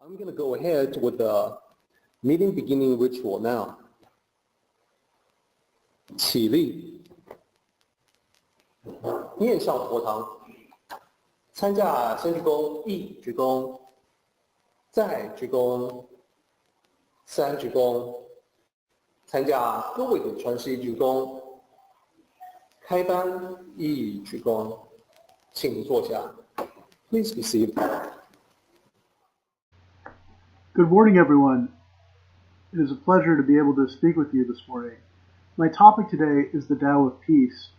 I'm going to go ahead with the meeting beginning ritual now. 起立，面向佛堂，参加先鞠躬，一鞠躬，再鞠躬，三鞠躬，参加各位的传世一鞠躬，开班一鞠躬，请坐下。Please be seated. Good morning, everyone. It is a pleasure to be able to speak with you this morning. My topic today is the Tao of Peace,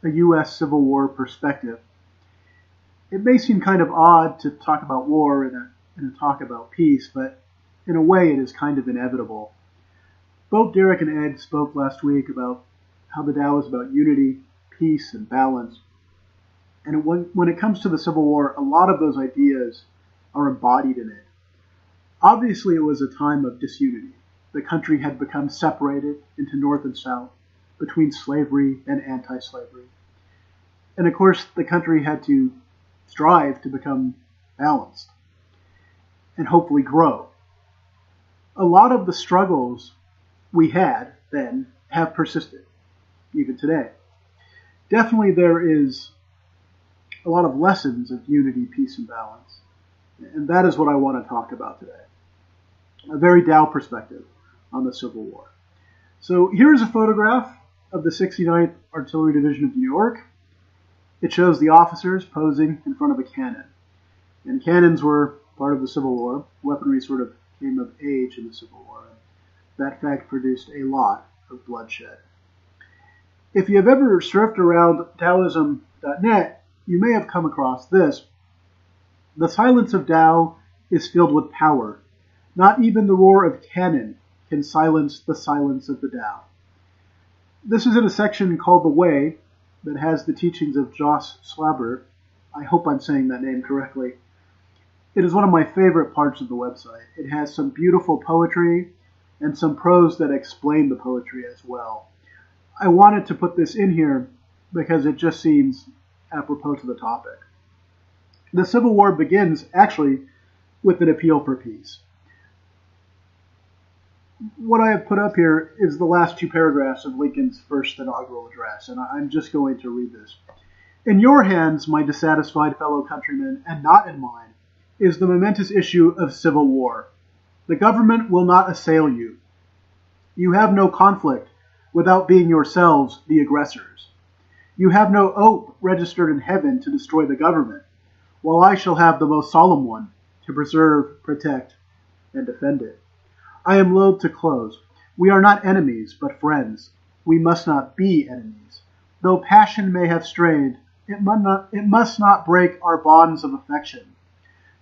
a U.S. Civil War perspective. It may seem kind of odd to talk about war in a talk about peace, but in a way it is kind of inevitable. Both Derek and Ed spoke last week about how the Tao is about unity, peace, and balance. And when it comes to the Civil War, a lot of those ideas are embodied in it. Obviously, it was a time of disunity. The country had become separated into North and South, between slavery and anti-slavery. And of course, the country had to strive to become balanced and hopefully grow. A lot of the struggles we had then have persisted, even today. Definitely there is a lot of lessons of unity, peace, and balance. And that is what I want to talk about today. A very Tao perspective on the Civil War. So here's a photograph of the 69th Artillery Division of New York. It shows the officers posing in front of a cannon. And cannons were part of the Civil War. Weaponry sort of came of age in the Civil War. That fact produced a lot of bloodshed. If you have ever surfed around Taoism.net, you may have come across this. The silence of Tao is filled with power. Not even the roar of cannon can silence the silence of the Tao. This is in a section called The Way that has the teachings of Joss Slabber. I hope I'm saying that name correctly. It is one of my favorite parts of the website. It has some beautiful poetry and some prose that explain the poetry as well. I wanted to put this in here because it just seems apropos to the topic. The Civil War begins, actually, with an appeal for peace. What I have put up here is the last two paragraphs of Lincoln's first inaugural address, and I'm just going to read this. In your hands, my dissatisfied fellow countrymen, and not in mine, is the momentous issue of civil war. The government will not assail you. You have no conflict without being yourselves the aggressors. You have no oath registered in heaven to destroy the government, while I shall have the most solemn one, to preserve, protect, and defend it. I am loath to close. We are not enemies, but friends. We must not be enemies. Though passion may have strained, it must not break our bonds of affection.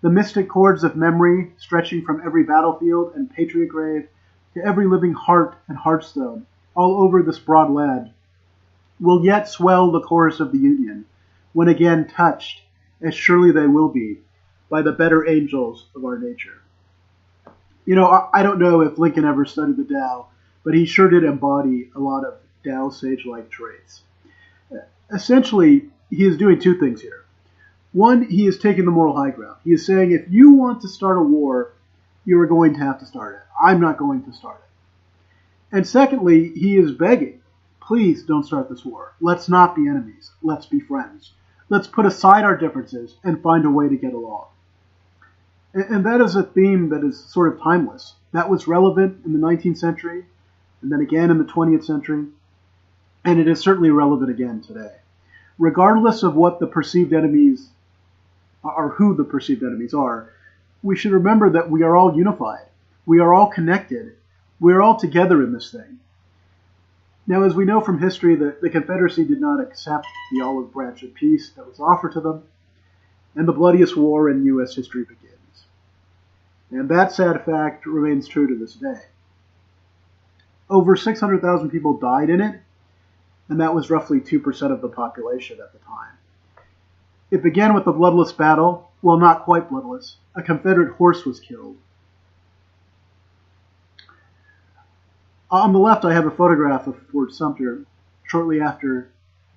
The mystic cords of memory, stretching from every battlefield and patriot grave to every living heart and hearthstone, all over this broad land, will yet swell the chorus of the Union, when again touched, as surely they will be, by the better angels of our nature. You know, I don't know if Lincoln ever studied the Tao, but he sure did embody a lot of Tao sage-like traits. Essentially, he is doing two things here. One, he is taking the moral high ground. He is saying, if you want to start a war, you are going to have to start it. I'm not going to start it. And secondly, he is begging, please don't start this war. Let's not be enemies. Let's be friends. Let's put aside our differences and find a way to get along. And that is a theme that is sort of timeless. That was relevant in the 19th century, and then again in the 20th century, and it is certainly relevant again today. Regardless of what the perceived enemies or who the perceived enemies are, we should remember that we are all unified. We are all connected. We are all together in this thing. Now, as we know from history, the Confederacy did not accept the olive branch of peace that was offered to them, and the bloodiest war in U.S. history begins. And that sad fact remains true to this day. Over 600,000 people died in it, and that was roughly 2% of the population at the time. It began with a bloodless battle. Well, not quite bloodless. A Confederate horse was killed. On the left, I have a photograph of Fort Sumter shortly after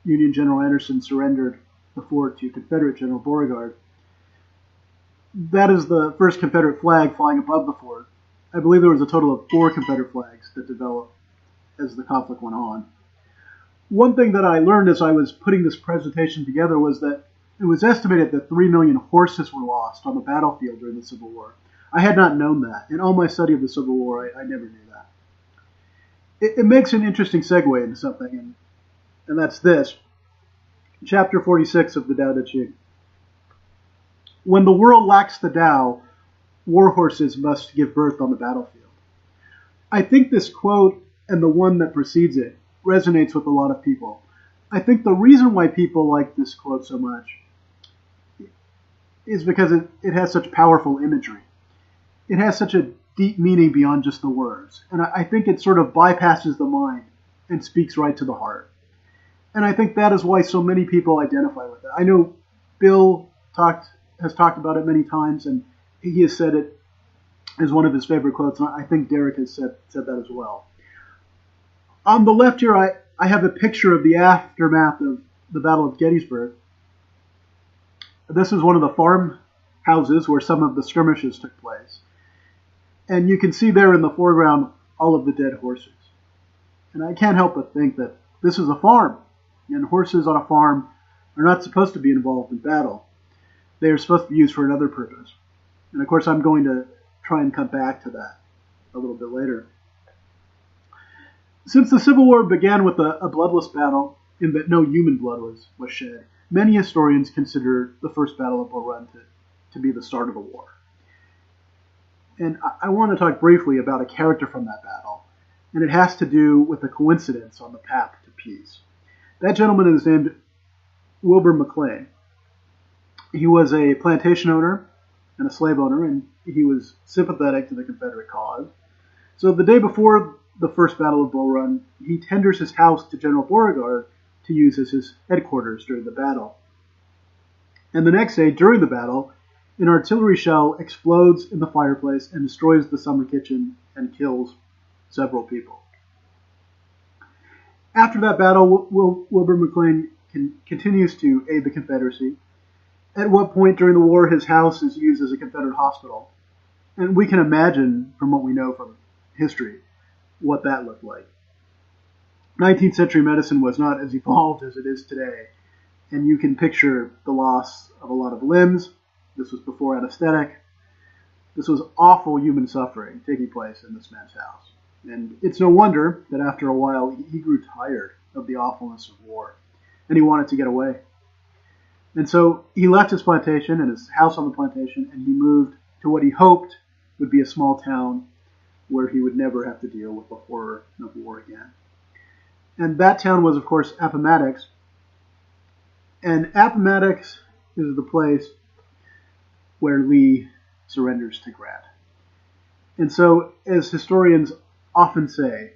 Union General Anderson surrendered the fort to Confederate General Beauregard. That is the first Confederate flag flying above the fort. I believe there was a total of 4 Confederate flags that developed as the conflict went on. One thing that I learned as I was putting this presentation together was that it was estimated that 3 million horses were lost on the battlefield during the Civil War. I had not known that. In all my study of the Civil War, I never knew that. It makes an interesting segue into something, and that's this. Chapter 46 of the Tao Te Ching. When the world lacks the Tao, war horses must give birth on the battlefield. I think this quote and the one that precedes it resonates with a lot of people. I think the reason why people like this quote so much is because it has such powerful imagery. It has such a deep meaning beyond just the words. And I think it sort of bypasses the mind and speaks right to the heart. And I think that is why so many people identify with it. I know Bill has talked about it many times, and he has said it as one of his favorite quotes, and I think Derek has said that as well. On the left here, I have a picture of the aftermath of the Battle of Gettysburg. This is one of the farmhouses where some of the skirmishes took place. And you can see there in the foreground all of the dead horses. And I can't help but think that this is a farm, and horses on a farm are not supposed to be involved in battle. They are supposed to be used for another purpose. And of course, I'm going to try and come back to that a little bit later. Since the Civil War began with a bloodless battle, in that no human blood was shed, many historians consider the First Battle of Bull Run to be the start of the war. And I want to talk briefly about a character from that battle, and it has to do with a coincidence on the path to peace. That gentleman is named Wilbur McLean. He was a plantation owner and a slave owner, and he was sympathetic to the Confederate cause. So the day before the First Battle of Bull Run, he tenders his house to General Beauregard to use as his headquarters during the battle. And the next day, during the battle, an artillery shell explodes in the fireplace and destroys the summer kitchen and kills several people. After that battle, Wilbur McLean continues to aid the Confederacy. At what point during the war his house is used as a Confederate hospital. And we can imagine, from what we know from history, what that looked like. 19th century medicine was not as evolved as it is today, and you can picture the loss of a lot of limbs. This was before anesthetic. This was awful human suffering taking place in this man's house. And it's no wonder that after a while he grew tired of the awfulness of war, and he wanted to get away. And so he left his plantation and his house on the plantation, and he moved to what he hoped would be a small town where he would never have to deal with the horror of war again. And that town was, of course, Appomattox. And Appomattox is the place where Lee surrenders to Grant. And so, as historians often say,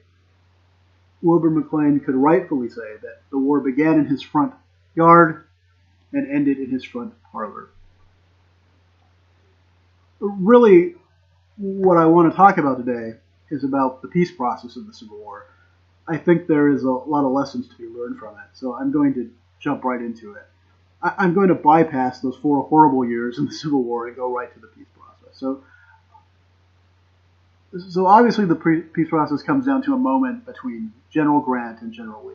Wilbur McLean could rightfully say that the war began in his front yard and ended in his front parlor. Really, what I want to talk about today is about the peace process of the Civil War. I think there is a lot of lessons to be learned from it, so I'm going to jump right into it. I'm going to bypass those 4 horrible years in the Civil War and go right to the peace process. So obviously the peace process comes down to a moment between General Grant and General Lee.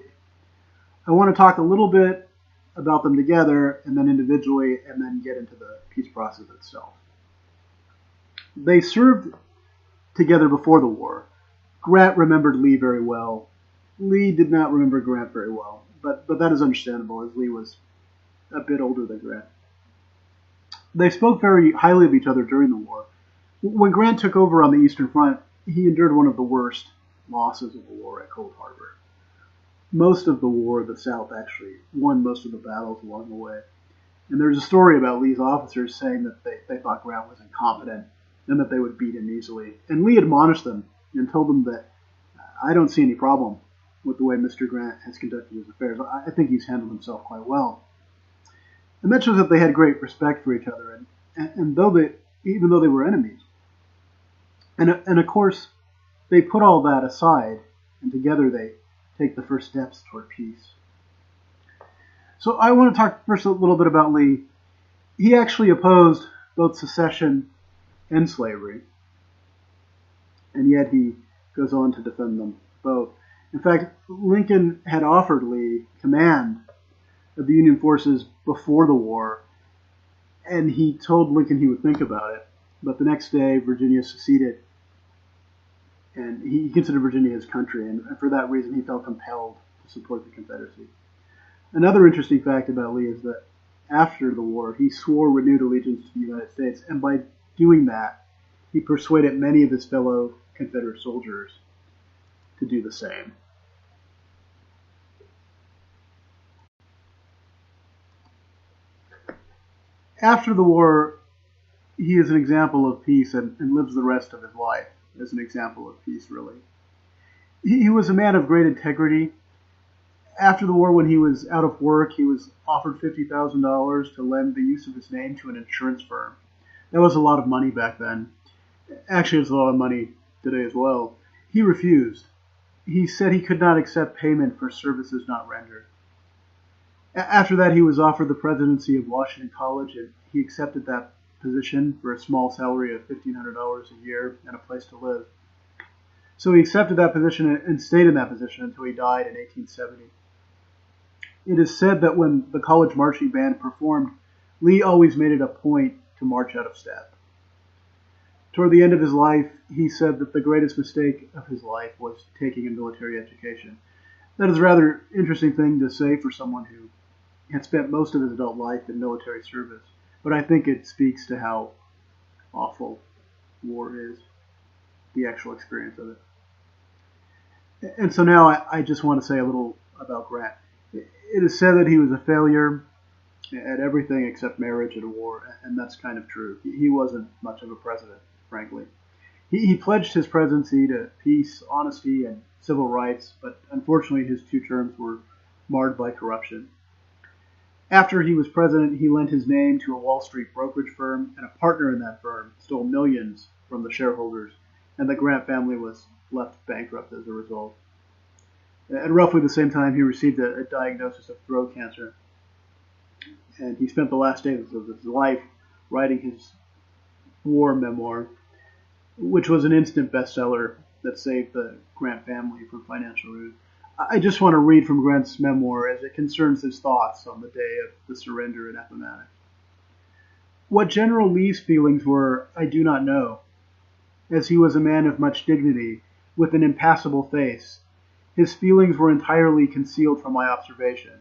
I want to talk a little bit about them together and then individually, and then get into the peace process itself. They served together before the war. Grant remembered Lee very well. Lee did not remember Grant very well, but that is understandable, as Lee was a bit older than Grant. They spoke very highly of each other during the war. When Grant took over on the Eastern Front, he endured one of the worst losses of the war at Cold Harbor. Most of the war, the South actually won most of the battles along the way. And there's a story about Lee's officers saying that they thought Grant was incompetent and that they would beat him easily. And Lee admonished them and told them that I don't see any problem with the way Mr. Grant has conducted his affairs. I think he's handled himself quite well. And that shows that they had great respect for each other, and even though they were enemies. And of course, they put all that aside, and together they take the first steps toward peace. So I want to talk first a little bit about Lee. He actually opposed both secession and slavery, and yet he goes on to defend them both. In fact, Lincoln had offered Lee command of the Union forces before the war, and he told Lincoln he would think about it. But the next day, Virginia seceded, and he considered Virginia his country, and for that reason, he felt compelled to support the Confederacy. Another interesting fact about Lee is that after the war, he swore renewed allegiance to the United States, and by doing that, he persuaded many of his fellow Confederate soldiers to do the same. After the war, he is an example of peace and lives the rest of his life as an example of peace, really. He was a man of great integrity. After the war, when he was out of work, he was offered $50,000 to lend the use of his name to an insurance firm. That was a lot of money back then. Actually, it's a lot of money today as well. He refused. He said he could not accept payment for services not rendered. After that, he was offered the presidency of Washington College, and he accepted that position for a small salary of $1,500 a year and a place to live. So he accepted that position and stayed in that position until he died in 1870. It is said that when the college marching band performed, Lee always made it a point to march out of step. Toward the end of his life, he said that the greatest mistake of his life was taking a military education. That is a rather interesting thing to say for someone who had spent most of his adult life in military service, but I think it speaks to how awful war is, the actual experience of it. And so now I just want to say a little about Grant. It is said that he was a failure at everything except marriage and war, and that's kind of true. He wasn't much of a president, frankly. He pledged his presidency to peace, honesty, and civil rights, but unfortunately his 2 terms were marred by corruption. After he was president, he lent his name to a Wall Street brokerage firm, and a partner in that firm stole millions from the shareholders, and the Grant family was left bankrupt as a result. At roughly the same time, he received a diagnosis of throat cancer, and he spent the last days of his life writing his war memoir, which was an instant bestseller that saved the Grant family from financial ruin. I just want to read from Grant's memoir as it concerns his thoughts on the day of the surrender at Appomattox. What General Lee's feelings were, I do not know, as he was a man of much dignity, with an impassible face. His feelings were entirely concealed from my observation,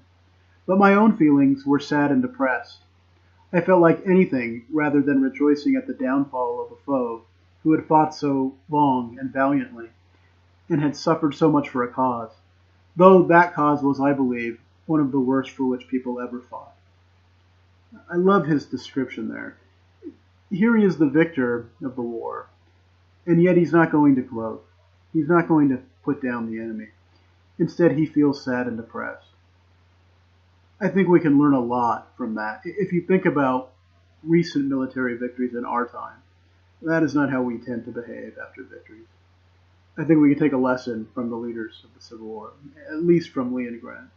but my own feelings were sad and depressed. I felt like anything rather than rejoicing at the downfall of a foe who had fought so long and valiantly, and had suffered so much for a cause, though that cause was, I believe, one of the worst for which people ever fought. I love his description there. Here he is the victor of the war, and yet he's not going to gloat. He's not going to put down the enemy. Instead, he feels sad and depressed. I think we can learn a lot from that. If you think about recent military victories in our time, that is not how we tend to behave after victories. I think we can take a lesson from the leaders of the Civil War, at least from Lee and Grant.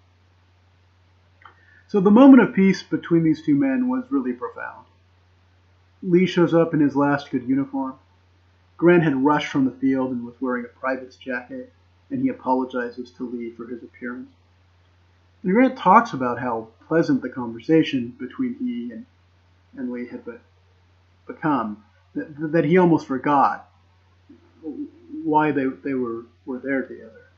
So the moment of peace between these 2 men was really profound. Lee shows up in his last good uniform. Grant had rushed from the field and was wearing a private's jacket, and he apologizes to Lee for his appearance. And Grant talks about how pleasant the conversation between he and Lee had become, that he almost forgot why they were there together.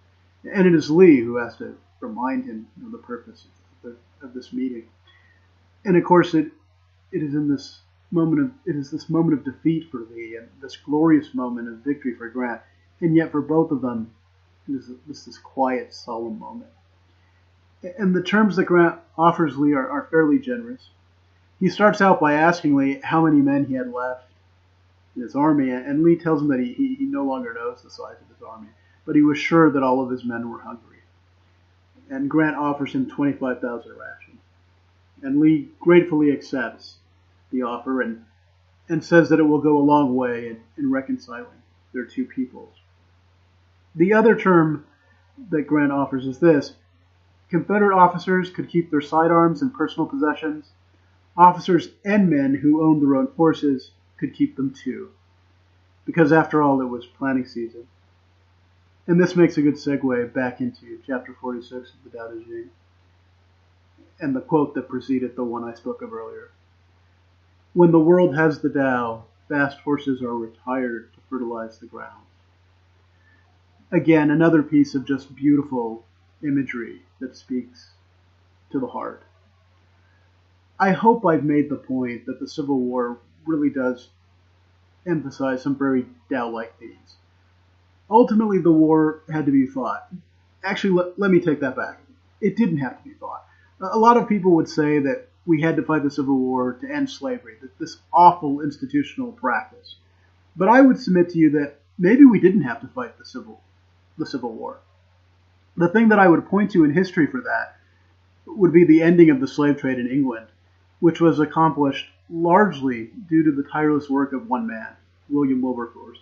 And it is Lee who has to remind him of the purpose of this meeting. And of course, it is this moment of defeat for Lee and this glorious moment of victory for Grant. And yet for both of them, it is this quiet, solemn moment. And the terms that Grant offers Lee are fairly generous. He starts out by asking Lee how many men he had left in his army, and Lee tells him that he no longer knows the size of his army, but he was sure that all of his men were hungry. And Grant offers him 25,000 rations. And Lee gratefully accepts the offer and says that it will go a long way in reconciling their 2 peoples. The other term that Grant offers is this: Confederate officers could keep their sidearms and personal possessions. Officers and men who owned their own horses could keep them too, because after all, it was planting season. And this makes a good segue back into chapter 46 of the Tao Te Ching, and the quote that preceded the one I spoke of earlier. When the world has the Tao, fast horses are retired to fertilize the ground. Again, another piece of just beautiful imagery that speaks to the heart. I hope I've made the point that the Civil War really does emphasize some very Tao-like themes. Ultimately, the war had to be fought. Actually, let me take that back. It didn't have to be fought. A lot of people would say that we had to fight the Civil War to end slavery, that this awful institutional practice. But I would submit to you that maybe we didn't have to fight the Civil War. The thing that I would point to in history for that would be the ending of the slave trade in England, which was accomplished largely due to the tireless work of one man, William Wilberforce.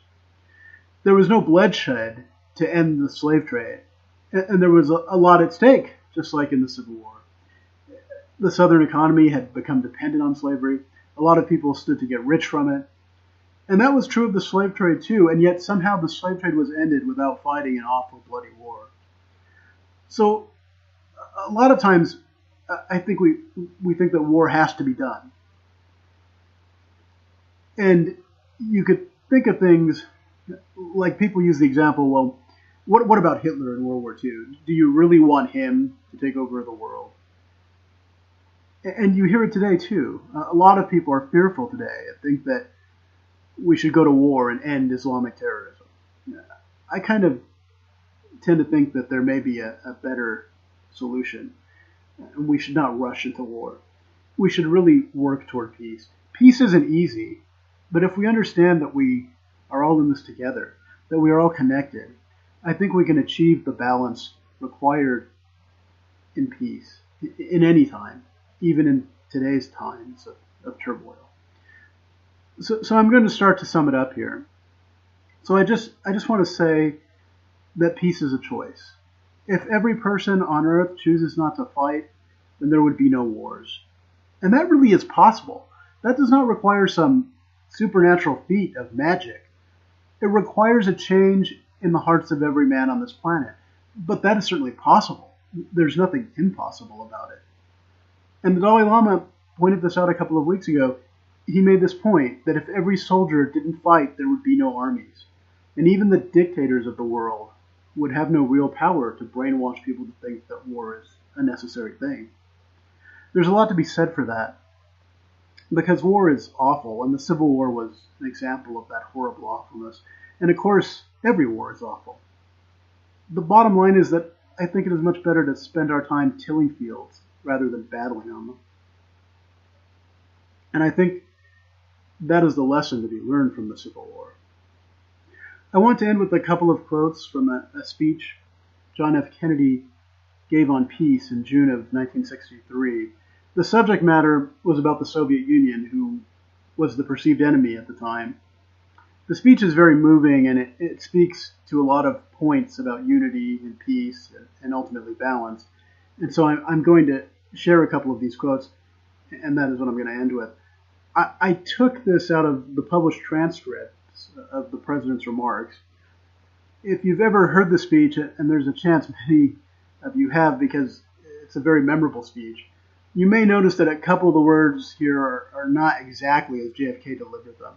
There was no bloodshed to end the slave trade, and there was a lot at stake, just like in the Civil War. The Southern economy had become dependent on slavery. A lot of people stood to get rich from it. And that was true of the slave trade too, and yet somehow the slave trade was ended without fighting an awful bloody war. So a lot of times I think we think that war has to be done. And you could think of things like people use the example, well, what about Hitler in World War II? Do you really want him to take over the world? And you hear it today too. A lot of people are fearful today and think that we should go to war and end Islamic terrorism. I kind of tend to think that there may be a better solution. And we should not rush into war. We should really work toward peace. Peace isn't easy, but if we understand that we are all in this together, that we are all connected, I think we can achieve the balance required in peace, in any time, even in today's times of turmoil. So I'm going to start to sum it up here. So I just want to say that peace is a choice. If every person on earth chooses not to fight, then there would be no wars. And that really is possible. That does not require some supernatural feat of magic. It requires a change in the hearts of every man on this planet. But that is certainly possible. There's nothing impossible about it. And the Dalai Lama pointed this out a couple of weeks ago. He made this point that if every soldier didn't fight, there would be no armies. And even the dictators of the world would have no real power to brainwash people to think that war is a necessary thing. There's a lot to be said for that, because war is awful, and the Civil War was an example of that horrible awfulness. And of course, every war is awful. The bottom line is that I think it is much better to spend our time tilling fields rather than battling on them. And I think that is the lesson to be learned from the Civil War. I want to end with a couple of quotes from a speech John F. Kennedy gave on peace in June of 1963. The subject matter was about the Soviet Union, who was the perceived enemy at the time. The speech is very moving, and it speaks to a lot of points about unity and peace and ultimately balance. And so I'm going to share a couple of these quotes, and that is what I'm going to end with. I took this out of the published transcripts of the president's remarks. If you've ever heard the speech, and there's a chance many of you have because it's a very memorable speech, you may notice that a couple of the words here are not exactly as JFK delivered them.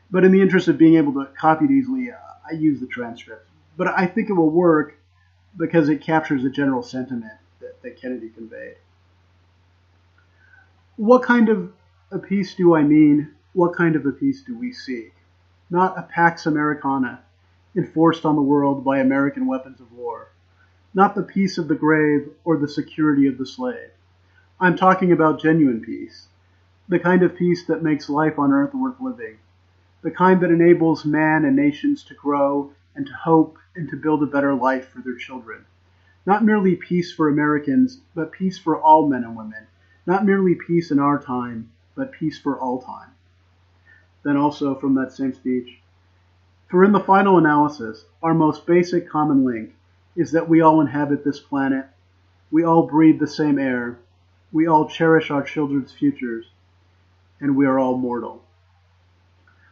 But in the interest of being able to copy it easily, I use the transcript. But I think it will work because it captures the general sentiment that Kennedy conveyed. What kind of a peace do I mean? What kind of a peace do we seek? Not a Pax Americana enforced on the world by American weapons of war. Not the peace of the grave or the security of the slave. I'm talking about genuine peace. The kind of peace that makes life on earth worth living. The kind that enables man and nations to grow and to hope and to build a better life for their children. Not merely peace for Americans, but peace for all men and women. Not merely peace in our time, but peace for all time. Then also from that same speech, for in the final analysis, our most basic common link is that we all inhabit this planet, we all breathe the same air, we all cherish our children's futures, and we are all mortal.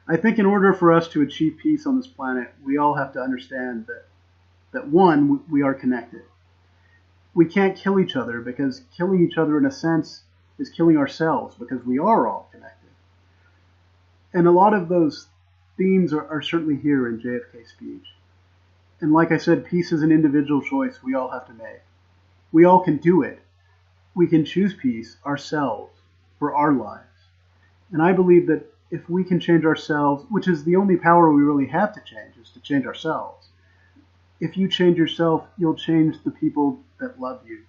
I think in order for us to achieve peace on this planet, we all have to understand that one, we are connected. We can't kill each other because killing each other in a sense is killing ourselves because we are all connected. And a lot of those themes are certainly here in JFK's speech. And like I said, peace is an individual choice we all have to make. We all can do it. We can choose peace ourselves for our lives. And I believe that if we can change ourselves, which is the only power we really have to change, is to change ourselves. If you change yourself, you'll change the people that love you.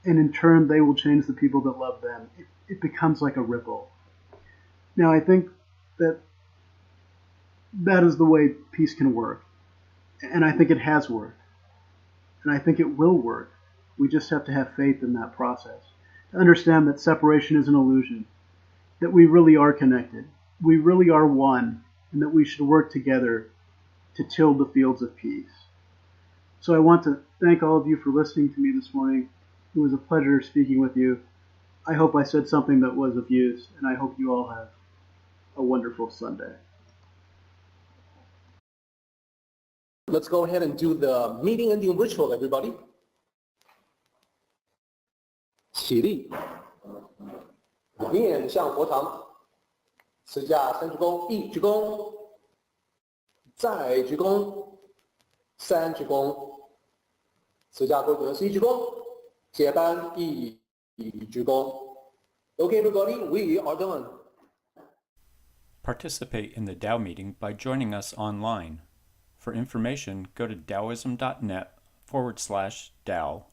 And in turn, they will change the people that love them. It becomes like a ripple. Now, I think that is the way peace can work. And I think it has worked. And I think it will work. We just have to have faith in that process. To understand that separation is an illusion. That we really are connected. We really are one. And that we should work together to till the fields of peace. So I want to thank all of you for listening to me this morning. It was a pleasure speaking with you. I hope I said something that was of use. And I hope you all have a wonderful Sunday. Let's go ahead and do the meeting ending ritual, everybody. 起立，面向佛堂，持架三鞠躬，一鞠躬，再鞠躬，三鞠躬，持架规格是一鞠躬，接班一鞠躬。Okay, everybody, we are done. Participate in the Tao meeting by joining us online. For information, go to Taoism.net/Tao